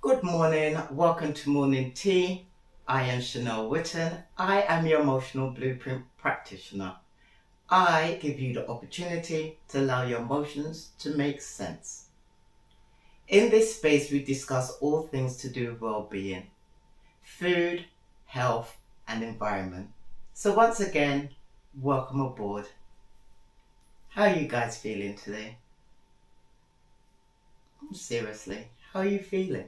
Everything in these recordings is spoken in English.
Good morning, welcome to Morning Tea. I am Chanel Witten. I am your emotional blueprint practitioner. I give you the opportunity to allow your emotions to make sense. In this space, we discuss all things to do with well-being, food, health, and environment. So once again, welcome aboard. How are you guys feeling today? Seriously, how are you feeling?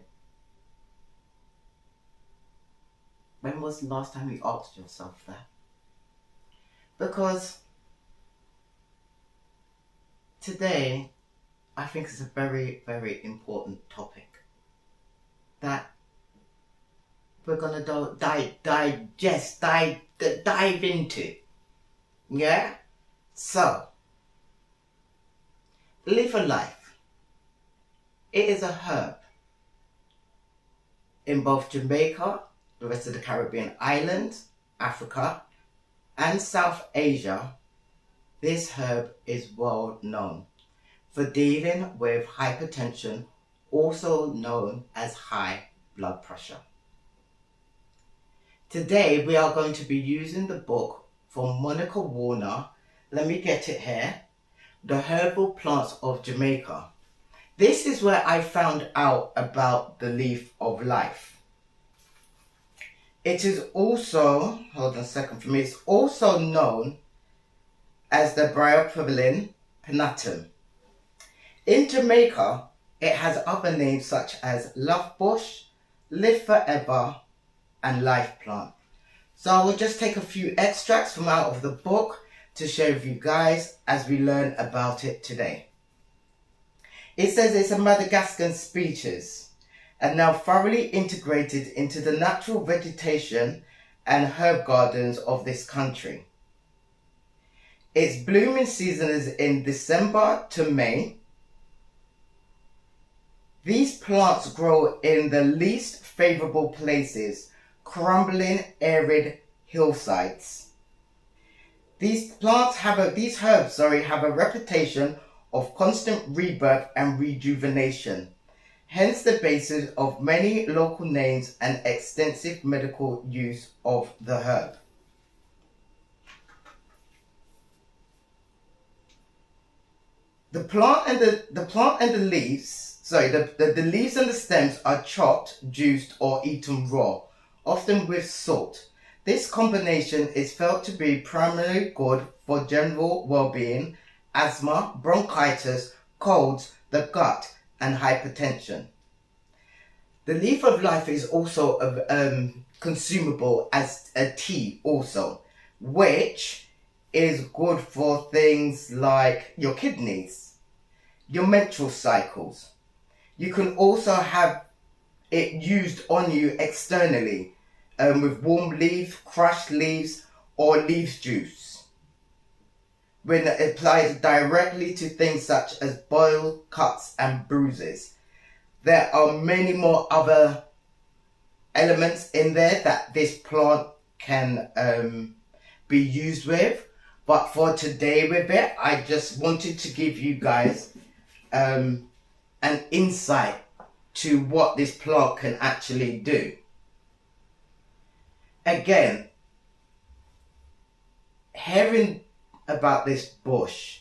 When was the last time you asked yourself that? Because today, I think it's a very, very important topic that we're going to dive into. Yeah? So, leaf of life. It is a herb. In both Jamaica, the rest of the Caribbean islands, Africa, and South Asia, this herb is well known for dealing with hypertension, also known as high blood pressure. Today we are going to be using the book from Monica Warner. Let me get it here. The Herbal Plants of Jamaica. This is where I found out about the leaf of life. It is also, hold on a second for me, it's also known as the Bryophyllum pinnatum. In Jamaica, it has other names such as love bush, live forever, and life plant. So I will just take a few extracts from out of the book to share with you guys as we learn about it today. It says it's a Madagascan species and now thoroughly integrated into the natural vegetation and herb gardens of this country. Its blooming season is in December to May. These plants grow in the least favorable places, crumbling, arid hillsides. These herbs have a reputation of constant rebirth and rejuvenation, hence the basis of many local names and extensive medical use of the herb. The leaves and the stems are chopped, juiced, or eaten raw, often with salt. This combination is felt to be primarily good for general well-being, asthma, bronchitis, colds, the gut, and hypertension. The leaf of life is also consumable as a tea also, which is good for things like your kidneys, your menstrual cycles. You can also have it used on you externally with warm leaves, crushed leaves, or leaves juice. When applied directly to things such as boils, cuts, and bruises. There are many more other elements in there that this plant can be used with. But for today with it, I just wanted to give you guys an insight to what this plant can actually do. Again, hearing about this bush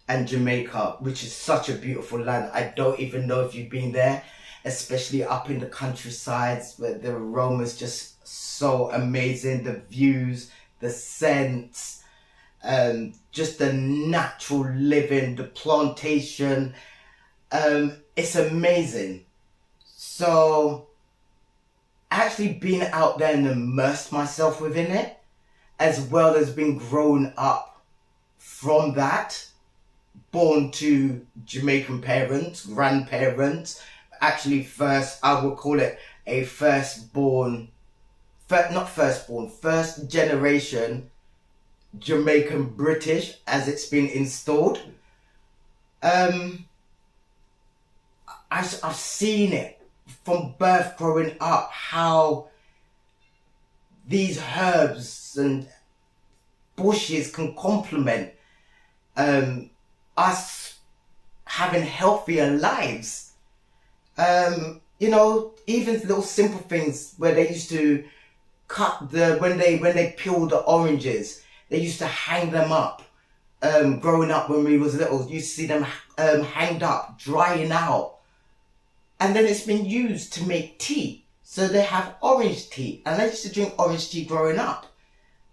and Jamaica, which is such a beautiful land. I don't even know if you've been there, especially up in the countrysides where the aroma is just so amazing. The views, the scents, just the natural living, the plantation. It's amazing. So actually being out there and immersed myself within it, as well as being grown up from that, born to Jamaican parents, grandparents, actually first generation Jamaican British as it's been installed. I've seen it from birth growing up, how these herbs and bushes can complement us having healthier lives. Even little simple things where they used to cut when they peel the oranges, they used to hang them up. Growing up when we was little, you used to see them hanged up, drying out. And then it's been used to make tea. So they have orange tea. And I used to drink orange tea growing up.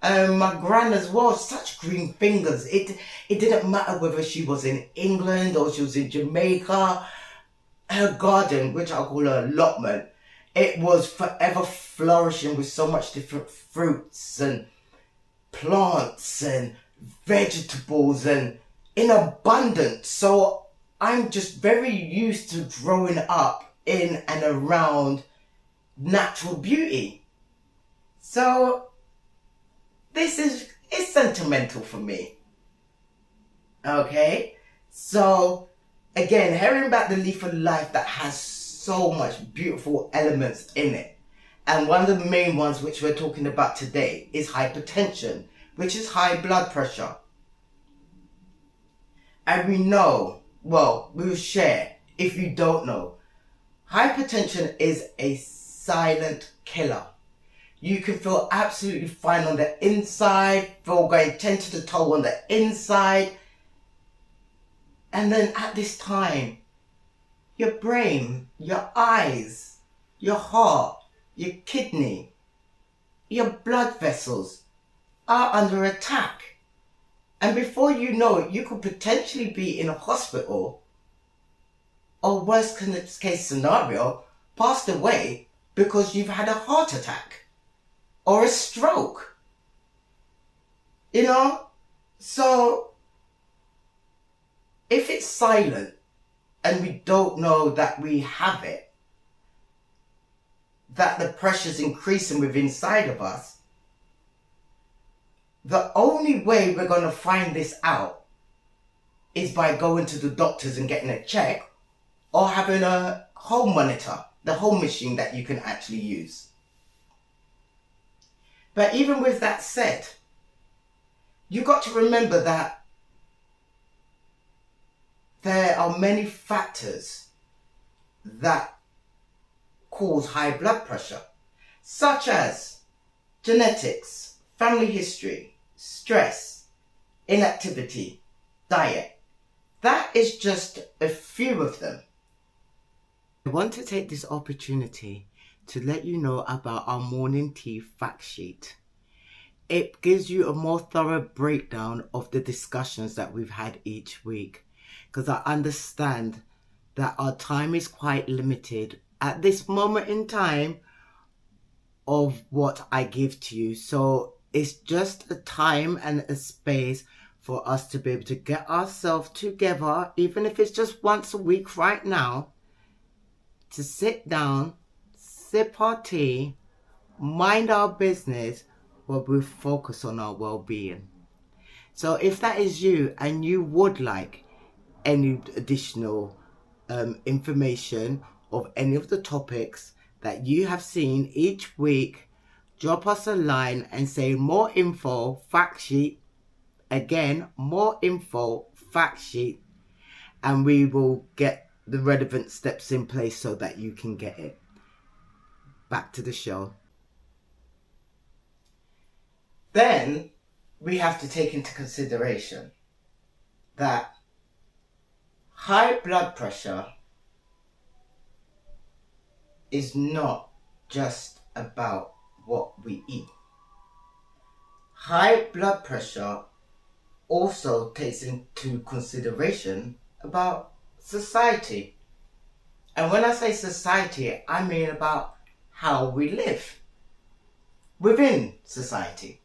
My gran as well, such green fingers. It didn't matter whether she was in England or she was in Jamaica. Her garden, which I call her allotment, it was forever flourishing with so much different fruits and plants and vegetables and in abundance. So I'm just very used to growing up in and around natural beauty. So this is sentimental for me. Okay? So again, hearing about the leaf of life that has so much beautiful elements in it. And one of the main ones which we're talking about today is hypertension, which is high blood pressure. And we know, we'll share, if you don't know, hypertension is a silent killer. You can feel absolutely fine on the inside, feel going 10 to the toe on the inside. And then at this time, your brain, your eyes, your heart, your kidney, your blood vessels are under attack. And before you know it, you could potentially be in a hospital or worst case scenario, passed away because you've had a heart attack or a stroke. So if it's silent and we don't know that we have it, that the pressure's increasing within inside of us, the only way we're going to find this out is by going to the doctors and getting a check or having a home monitor, the home machine that you can actually use. But even with that said, you've got to remember that there are many factors that cause high blood pressure, such as genetics, family history, stress, inactivity, diet. That is just a few of them. I want to take this opportunity to let you know about our morning tea fact sheet. It gives you a more thorough breakdown of the discussions that we've had each week, because I understand that our time is quite limited at this moment in time of what I give to you. So it's just a time and a space for us to be able to get ourselves together, even if it's just once a week right now, to sit down, sip our tea, mind our business, while we focus on our well-being. So if that is you and you would like any additional information of any of the topics that you have seen each week, drop us a line and say more info, fact sheet. Again, more info, fact sheet, and we will get the relevant steps in place so that you can get it. Back to the show. Then we have to take into consideration that high blood pressure is not just about what we eat. High blood pressure also takes into consideration about society. And when I say society, I mean about how we live within society,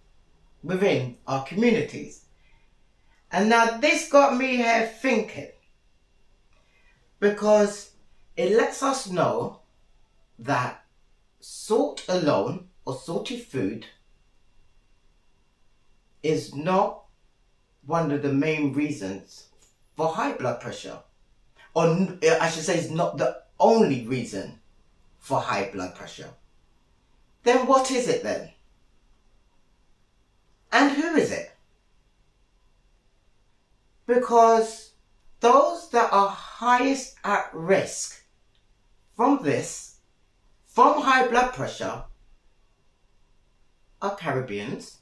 within our communities. And now this got me here thinking, because it lets us know that salt alone or salty food is not one of the main reasons for high blood pressure. Or I should say, it's not the only reason for high blood pressure. Then what is it then? And who is it? Because those that are highest at risk from this, from high blood pressure, are Caribbeans,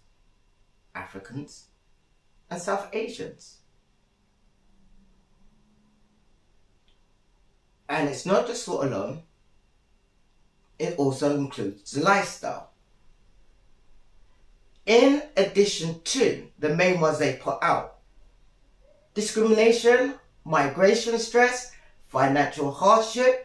Africans, and South Asians. And it's not just salt alone, it also includes lifestyle. In addition to the main ones they put out: discrimination, migration stress, financial hardship,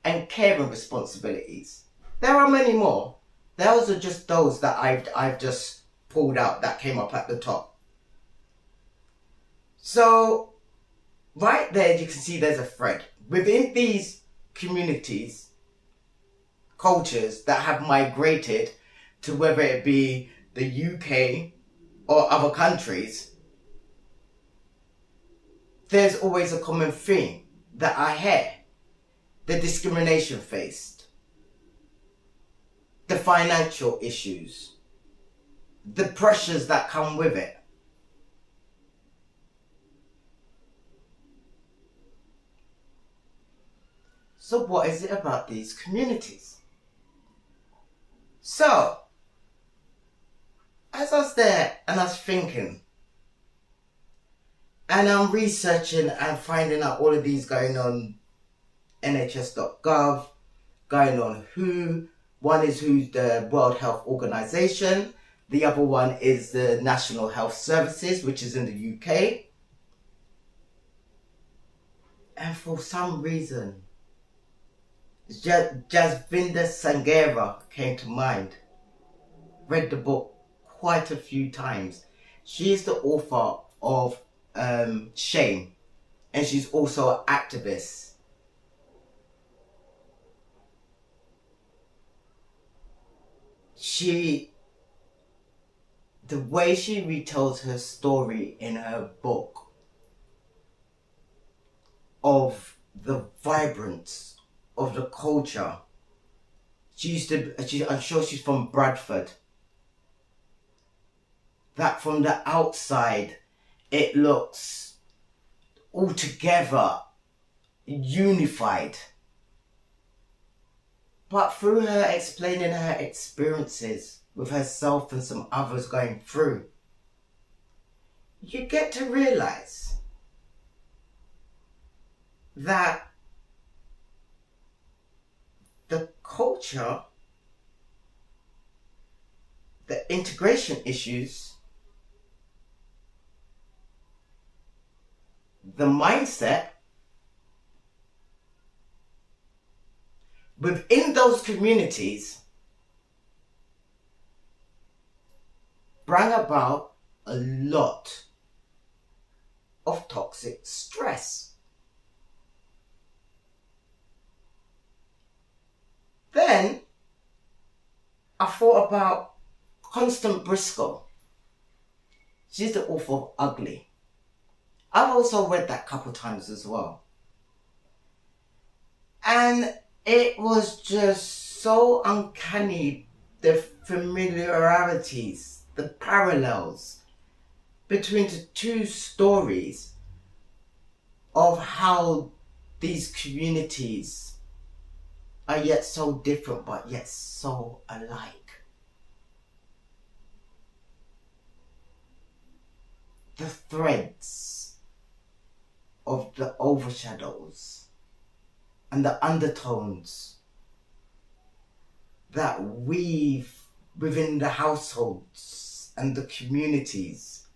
and caring responsibilities. There are many more. Those are just those that I've just pulled out that came up at the top. So right there you can see there's a thread. Within these communities, cultures that have migrated to whether it be the UK or other countries, there's always a common theme that I hear: the discrimination faced, the financial issues, the pressures that come with it. So what is it about these communities? So, as I was there and I was thinking, and I'm researching and finding out all of these going on nhs.gov, going on WHO. One is who's the World Health Organization. The other one is the National Health Services, which is in the UK. And for some reason, Jasvinder Sangera came to mind. Read the book quite a few times. She is the author of Shame, and she's also an activist. The way she retells her story in her book of the vibrance of the culture. I'm sure she's from Bradford. That from the outside, it looks altogether unified. But through her explaining her experiences with herself and some others going through, you get to realize that the culture, the integration issues, the mindset within those communities bring about a lot of toxic stress. Then I thought about Constance Briscoe. She's the author of Ugly. I've also read that a couple times as well. And it was just so uncanny, the familiarities, the parallels between the two stories of how these communities are yet so different but yet so alike. The threads of the overshadows and the undertones that weave within the households and the communities.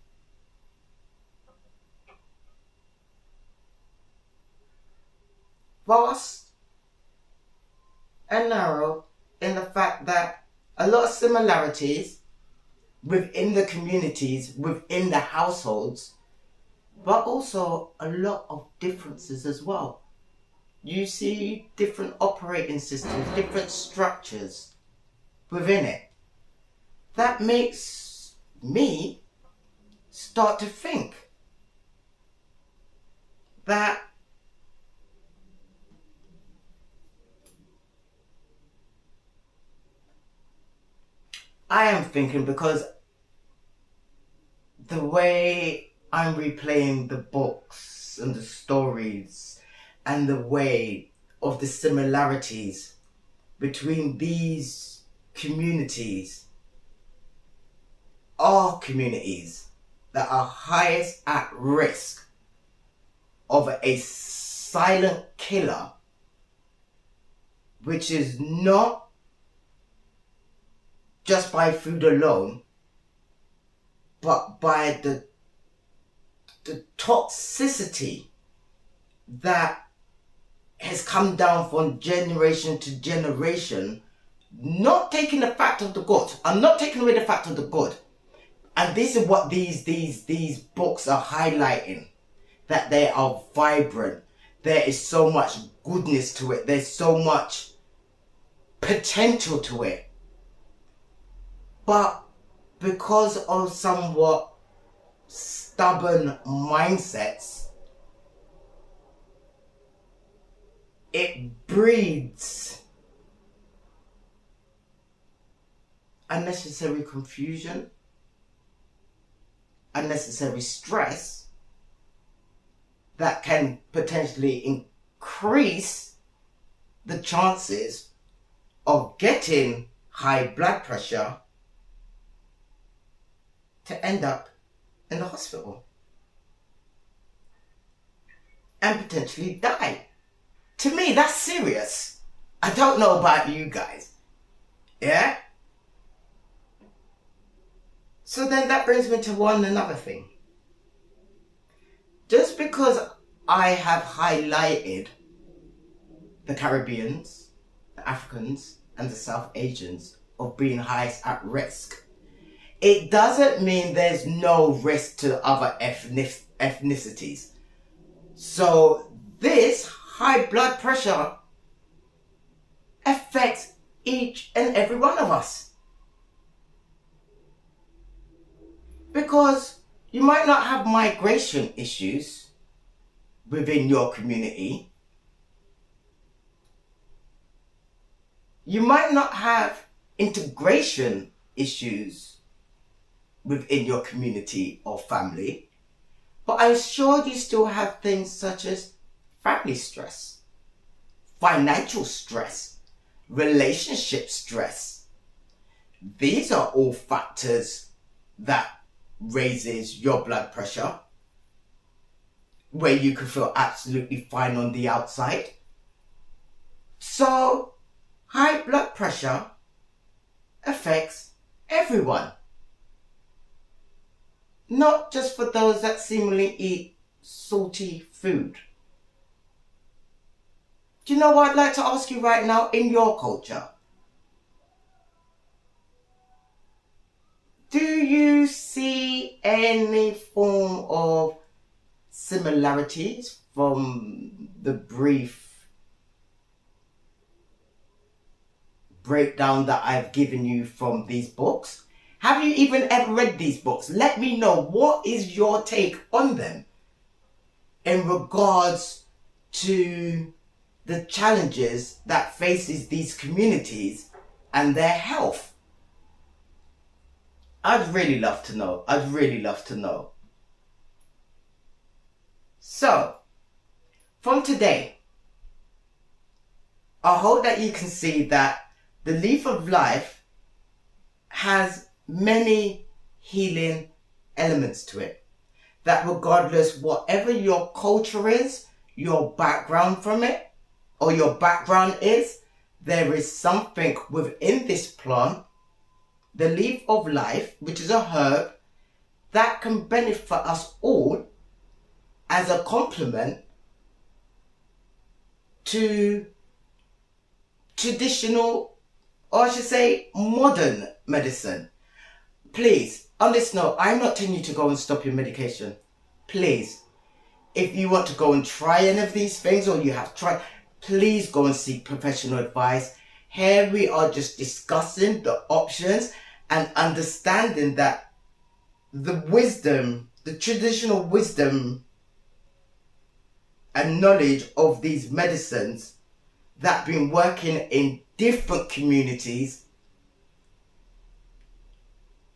Vast and narrow in the fact that a lot of similarities within the communities, within the households, but also a lot of differences as well. You see different operating systems, different structures within it. That makes me start to think that I am thinking, because the way I'm replaying the books and the stories and the way of the similarities between these communities are communities that are highest at risk of a silent killer, which is not just by food alone, but by the toxicity that has come down from generation to generation, not taking the fact of the good. I'm not taking away the fact of the good. And this is what these books are highlighting, that they are vibrant. There is so much goodness to it. There's so much potential to it. But because of somewhat stubborn mindsets, it breeds unnecessary confusion, unnecessary stress that can potentially increase the chances of getting high blood pressure to end up in the hospital and potentially die. To me, that's serious. I don't know about you guys. Yeah? So then that brings me to another thing. Just because I have highlighted the Caribbeans, the Africans, and the South Asians of being highest at risk, it doesn't mean there's no risk to other ethnicities. So this high blood pressure affects each and every one of us. Because you might not have migration issues within your community. You might not have integration issues within your community or family. But I'm sure you still have things such as family stress, financial stress, relationship stress. These are all factors that raises your blood pressure, where you can feel absolutely fine on the outside. So high blood pressure affects everyone, not just for those that seemingly eat salty food. Do you know what I'd like to ask you right now? In your culture, do you see any form of similarities from the brief breakdown that I've given you from these books? Have you even ever read these books? Let me know, what is your take on them in regards to the challenges that faces these communities and their health? I'd really love to know. I'd really love to know. So, from today, I hope that you can see that the Leaf of Life has many healing elements to it. That regardless whatever your culture is, your background from it, or your background is, there is something within this plant, the Leaf of Life, which is a herb, that can benefit us all as a complement to traditional, or I should say modern medicine. Please, on this note, I'm not telling you to go and stop your medication. Please, if you want to go and try any of these things, or you have tried, please go and seek professional advice. Here we are just discussing the options and understanding that the wisdom, the traditional wisdom and knowledge of these medicines that have been working in different communities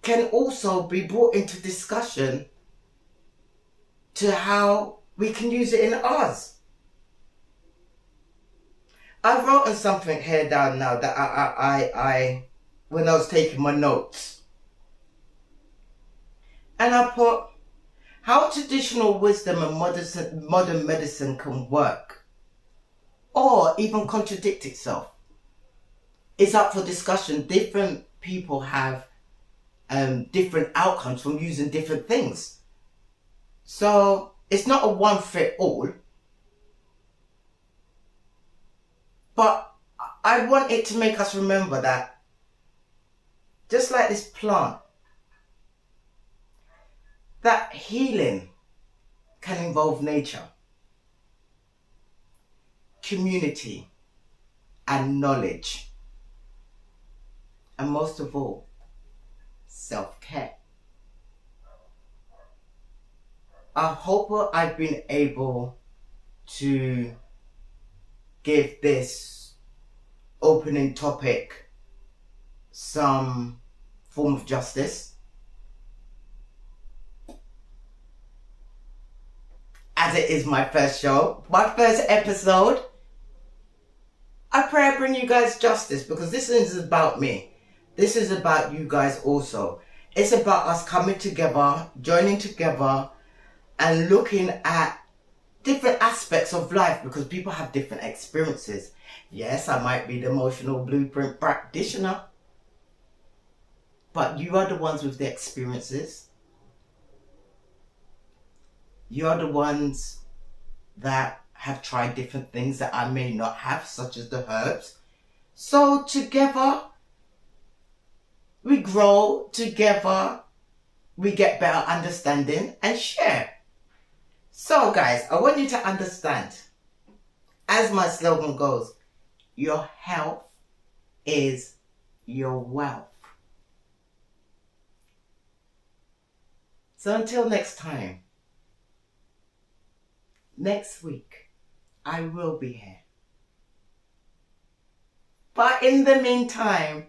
can also be brought into discussion to how we can use it in ours. I've written something here down now that I when I was taking my notes. And I put, how traditional wisdom and modern medicine can work, or even contradict itself, is up for discussion. Different people have different outcomes from using different things. So it's not a one fit all. But I want it to make us remember that just like this plant, that healing can involve nature, community, and knowledge. And most of all, self-care. I hope I've been able to give this opening topic some form of justice, as it is my first show, my first episode. I pray I bring you guys justice, because this is about me. This is about you guys also. It's about us coming together, joining together, and looking at different aspects of life, because people have different experiences. Yes, I might be the emotional blueprint practitioner, but you are the ones with the experiences. You're the ones that have tried different things that I may not have, such as the herbs. So together, we grow, together, we get better understanding and share. So guys, I want you to understand, as my slogan goes, your health is your wealth. So until next time, next week, I will be here. But in the meantime,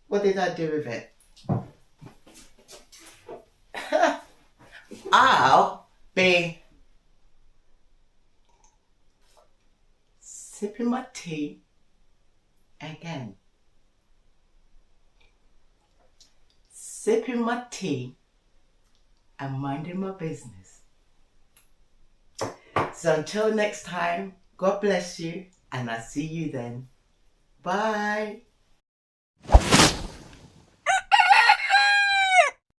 what did I do with it? I'll be sipping my tea again. Sipping my tea and minding my business. So until next time, God bless you, and I'll see you then. Bye.